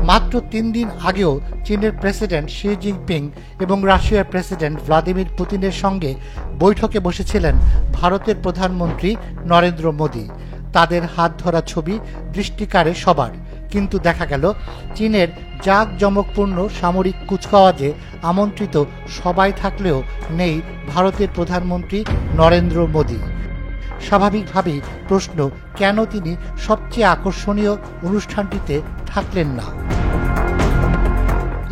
মাত্র ৩ দিন আগেও চীনের প্রেসিডেন্ট শি জিনপিং এবং রাশিয়ার প্রেসিডেন্ট ভ্লাদিমির পুতিনের সঙ্গে বৈঠকে বসেছিলেন ভারতের প্রধানমন্ত্রী নরেন্দ্র মোদি। তাদের হাত ধরা ছবি দৃষ্টিকারে সবার, কিন্তু দেখা গেল চীনের জাঁকজমকপূর্ণ সামরিক কুচকাওয়াজে আমন্ত্রিত সবাই থাকলেও নেই ভারতের প্রধানমন্ত্রী নরেন্দ্র মোদি। স্বাভাবিকভাবেই প্রশ্ন, কেন তিনি সবচেয়ে আকর্ষণীয় অনুষ্ঠানটিতে থাকলেন না?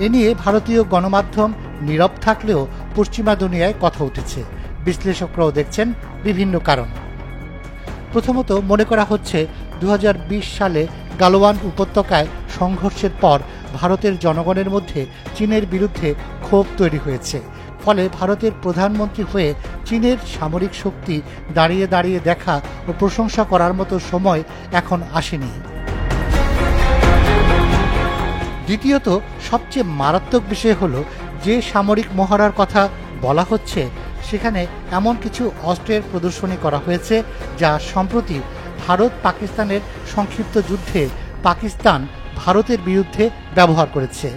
এ নিয়ে ভারতীয় গণমাধ্যম নীরব থাকলেও পশ্চিমা দুনিয়ায় কথা উঠেছে। বিশ্লেষকরাও দেখছেন বিভিন্ন কারণ। প্রথমত মনে করা হচ্ছে 2020 সালে গালওয়ান উপত্যকায় সংঘর্ষের পর ভারতের জনগণের মধ্যে চীনের বিরুদ্ধে ক্ষোভ তৈরি হয়েছে। ফলে ভারতের প্রধানমন্ত্রী হয়ে চীনের সামরিক শক্তি দাঁড়িয়ে দাঁড়িয়ে দেখা ও প্রশংসা করার মতো সময় এখন আসেনি। দ্বিতীয়ত, সবচেয়ে মারাত্মক বিষয় হলো যে সামরিক মহড়ার কথা বলা হচ্ছে সেখানে এমন কিছু অস্ত্রের প্রদর্শনী করা হয়েছে যা সম্প্রতি ভারত পাকিস্তানের সংক্ষিপ্ত যুদ্ধে পাকিস্তান ভারতের বিরুদ্ধে ব্যবহার করেছে।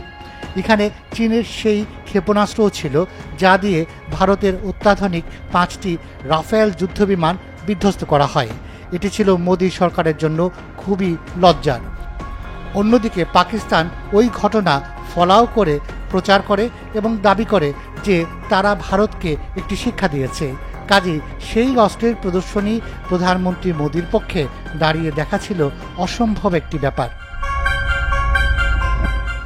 এখানে চীনের সেই ক্ষেপণাস্ত্রও ছিল যা দিয়ে ভারতের অত্যাধুনিক 5টি রাফেল যুদ্ধবিমান বিধ্বস্ত করা হয়। এটি ছিল মোদী সরকারের জন্য খুবই লজ্জার। অন্যদিকে পাকিস্তান ওই ঘটনা ফলাও করে প্রচার করে এবং দাবি করে যে তারা ভারতকে একটি শিক্ষা দিয়েছে। কাজেই সেই অস্ত্রের প্রদর্শনী প্রধানমন্ত্রী মোদির পক্ষে দাঁড়িয়ে দেখা ছিল অসম্ভব একটি ব্যাপার।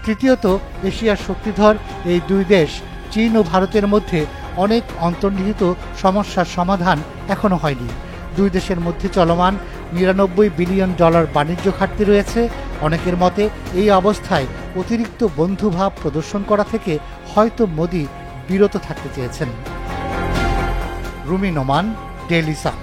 তৃতীয়ত, এশিয়ার শক্তিধর এই দুই দেশ চীন ও ভারতের মধ্যে অনেক অন্তর্নিহিত সমস্যার সমাধান এখনো হয়নি। দুই দেশের মধ্যে চলমান $99 বিলিয়ন বাণিজ্য ঘাটতি রয়েছে। অনেকের মতে এই অবস্থায় অতিরিক্ত বন্ধুভাব প্রদর্শন করা থেকে হয়তো মোদি বিরত থাকতে চেয়েছেন। Rumi Noman, Daily Sun.